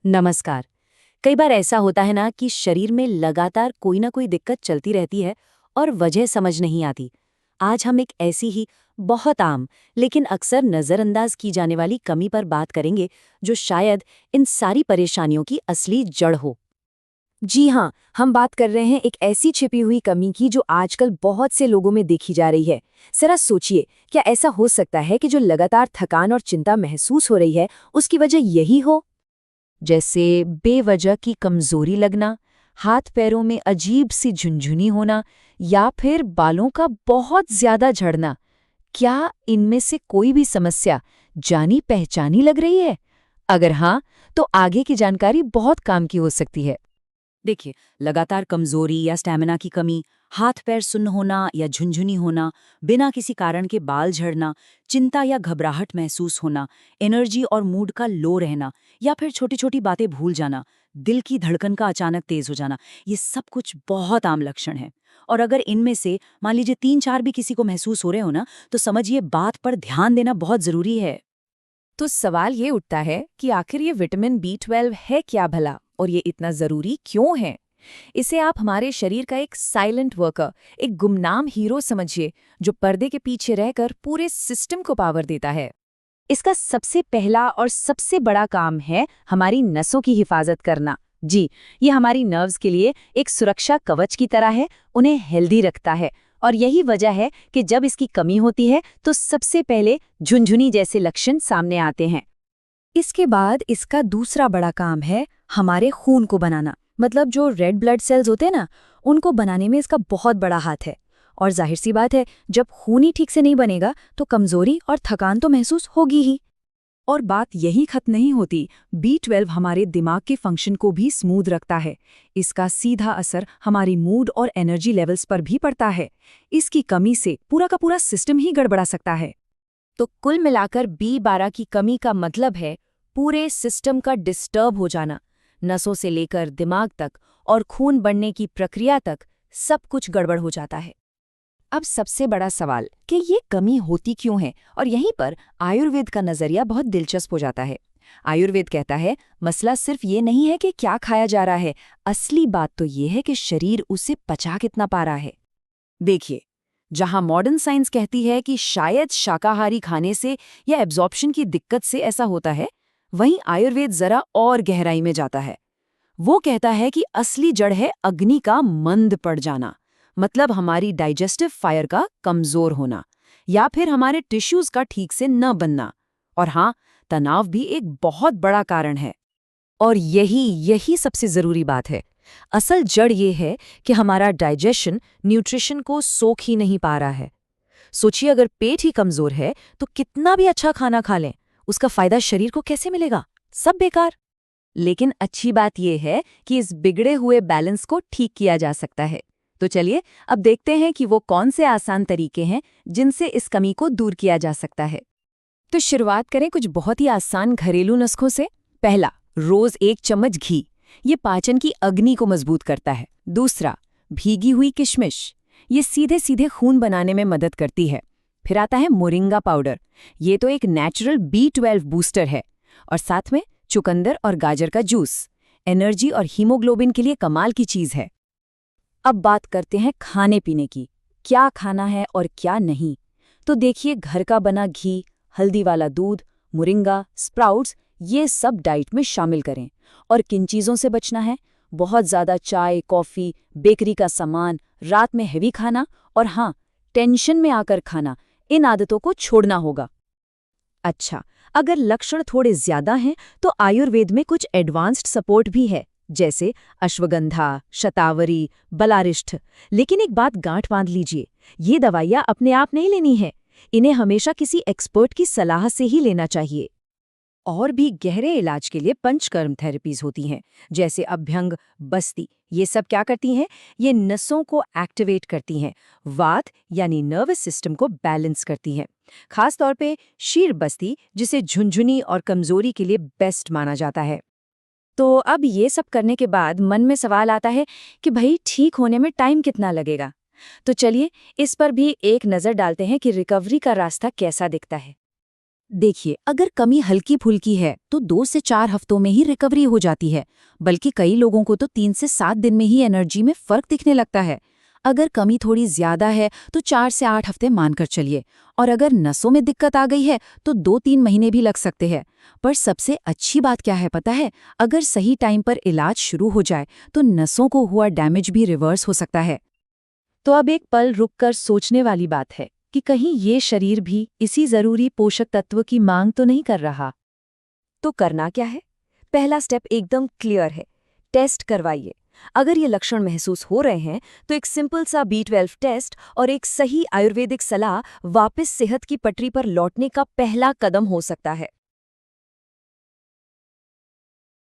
नमस्कार। कई बार ऐसा होता है ना कि शरीर में लगातार कोई ना कोई दिक्कत चलती रहती है और वजह समझ नहीं आती। आज हम एक ऐसी ही बहुत आम लेकिन अक्सर नज़रअंदाज की जाने वाली कमी पर बात करेंगे जो शायद इन सारी परेशानियों की असली जड़ हो। जी हाँ, हम बात कर रहे हैं एक ऐसी छिपी हुई कमी की जो आजकल बहुत से लोगों में देखी जा रही है। जरा सोचिए, क्या ऐसा हो सकता है कि जो लगातार थकान और चिंता महसूस हो रही है, उसकी वजह यही हो? जैसे बेवजह की कमजोरी लगना, हाथ पैरों में अजीब सी झुनझुनी होना या फिर बालों का बहुत ज्यादा झड़ना। क्या इनमें से कोई भी समस्या जानी पहचानी लग रही है? अगर हाँ, तो आगे की जानकारी बहुत काम की हो सकती है। देखिए, लगातार कमजोरी या स्टैमिना की कमी, हाथ पैर सुन्न होना या झुनझुनी होना, बिना किसी कारण के बाल झड़ना, चिंता या घबराहट महसूस होना, एनर्जी और मूड का लो रहना या फिर छोटी छोटी बातें भूल जाना, दिल की धड़कन का अचानक तेज हो जाना, ये सब कुछ बहुत आम लक्षण है। और अगर इनमें से मान लीजिए 3-4 भी किसी को महसूस हो रहे हो ना, तो समझिए बात पर ध्यान देना बहुत जरूरी है। तो सवाल ये उठता है कि आखिर ये विटामिन B12 है क्या भला, और ये इतना जरूरी क्यों है? इसे आप हमारे शरीर का एक साइलेंट वर्कर, एक गुमनाम हीरो समझिए, जो पर्दे के पीछे रहकर पूरे सिस्टम को पावर देता है। इसका सबसे पहला और सबसे बड़ा काम है हमारी नसों की हिफाजत करना। जी, ये हमारी नर्व्स के लिए एक सुरक्षा कवच की तरह है, उन्हें हेल्दी रखता है। और यही वजह है कि जब इसकी कमी होती है तो सबसे पहले झुनझुनी जैसे लक्षण सामने आते हैं। इसके बाद इसका दूसरा बड़ा काम है हमारे खून को बनाना, मतलब जो रेड ब्लड सेल्स होते हैं ना, उनको बनाने में इसका बहुत बड़ा हाथ है। और जाहिर सी बात है, जब खून ही ठीक से नहीं बनेगा तो कमजोरी और थकान तो महसूस होगी ही। और बात यही खत्म नहीं होती, B12 हमारे दिमाग के फंक्शन को भी स्मूथ रखता है। इसका सीधा असर हमारी मूड और एनर्जी लेवल्स पर भी पड़ता है। इसकी कमी से पूरा का पूरा सिस्टम ही गड़बड़ा सकता है। तो कुल मिलाकर B12 की कमी का मतलब है पूरे सिस्टम का डिस्टर्ब हो जाना, नसों से लेकर दिमाग तक और खून बढ़ने की प्रक्रिया तक सब कुछ गड़बड़ हो जाता है। अब सबसे बड़ा सवाल कि ये कमी होती क्यों है, और यहीं पर आयुर्वेद का नजरिया बहुत दिलचस्प हो जाता है। आयुर्वेद कहता है मसला सिर्फ ये नहीं है कि क्या खाया जा रहा है, असली बात तो ये है कि शरीर उसे पचा कितना पा रहा है। देखिए, जहां मॉडर्न साइंस कहती है कि शायद शाकाहारी खाने से या एब्जॉर्प्शन की दिक्कत से ऐसा होता है, वहीं आयुर्वेद जरा और गहराई में जाता है। वो कहता है कि असली जड़ है अग्नि का मंद पड़ जाना, मतलब हमारी डाइजेस्टिव फायर का कमजोर होना या फिर हमारे टिश्यूज का ठीक से न बनना। और हाँ, तनाव भी एक बहुत बड़ा कारण है। और यही यही सबसे जरूरी बात है। असल जड़ ये है कि हमारा डाइजेशन न्यूट्रिशन को सोख ही नहीं पा रहा है। सोचिए, अगर पेट ही कमजोर है तो कितना भी अच्छा खाना खा लें, उसका फायदा शरीर को कैसे मिलेगा? सब बेकार। लेकिन अच्छी बात यह है कि इस बिगड़े हुए बैलेंस को ठीक किया जा सकता है। तो चलिए अब देखते हैं कि वो कौन से आसान तरीके हैं जिनसे इस कमी को दूर किया जा सकता है। तो शुरुआत करें कुछ बहुत ही आसान घरेलू नुस्खों से। पहला, रोज 1 चम्मच घी। ये पाचन की अग्नि को मजबूत करता है। दूसरा, भीगी हुई किशमिश। ये सीधे सीधे खून बनाने में मदद करती है। फिर आता है मोरिंगा पाउडर। ये तो एक नेचुरल B12 बूस्टर है। और साथ में चुकंदर और गाजर का जूस, एनर्जी और हीमोग्लोबिन के लिए कमाल की चीज है। अब बात करते हैं खाने पीने की। क्या खाना है और क्या नहीं? तो देखिए, घर का बना घी, हल्दी वाला दूध, मोरिंगा, स्प्राउट्स, ये सब डाइट में शामिल करें। और किन चीज़ों से बचना है? बहुत ज़्यादा चाय, कॉफ़ी, बेकरी का सामान, रात में हेवी खाना और हाँ, टेंशन में आकर खाना, इन आदतों को छोड़ना होगा। अच्छा, अगर लक्षण थोड़े ज्यादा हैं तो आयुर्वेद में कुछ एडवांस्ड सपोर्ट भी है, जैसे अश्वगंधा, शतावरी, बलारिष्ठ। लेकिन एक बात गांठ बांध लीजिए, ये दवाइयाँ अपने आप नहीं लेनी है। इन्हें हमेशा किसी एक्सपर्ट की सलाह से ही लेना चाहिए। और भी गहरे इलाज के लिए पंचकर्म थेरेपीज होती हैं, जैसे अभ्यंग, बस्ती। ये सब क्या करती हैं? ये नसों को एक्टिवेट करती हैं, वात यानी नर्वस सिस्टम को बैलेंस करती हैं। खास तौर पे शीर बस्ती, जिसे झुनझुनी और कमजोरी के लिए बेस्ट माना जाता है। तो अब ये सब करने के बाद मन में सवाल आता है कि भाई ठीक होने में टाइम कितना लगेगा? तो चलिए इस पर भी एक नज़र डालते हैं कि रिकवरी का रास्ता कैसा दिखता है। देखिए, अगर कमी हल्की फुल्की है तो 2 से 4 हफ्तों में ही रिकवरी हो जाती है, बल्कि कई लोगों को तो 3 से 7 दिन में ही एनर्जी में फर्क दिखने लगता है। अगर कमी थोड़ी ज्यादा है तो 4 से 8 हफ्ते मानकर चलिए, और अगर नसों में दिक्कत आ गई है तो 2-3 महीने भी लग सकते हैं। पर सबसे अच्छी बात क्या है पता है? अगर सही टाइम पर इलाज शुरू हो जाए तो नसों को हुआ डैमेज भी रिवर्स हो सकता है। तो अब एक पल रुककर सोचने वाली बात है कि कहीं ये शरीर भी इसी जरूरी पोषक तत्व की मांग तो नहीं कर रहा। तो करना क्या है? पहला स्टेप एकदम क्लियर है, टेस्ट करवाइए। अगर ये लक्षण महसूस हो रहे हैं तो एक सिंपल सा B12 टेस्ट और एक सही आयुर्वेदिक सलाह वापस सेहत की पटरी पर लौटने का पहला कदम हो सकता है।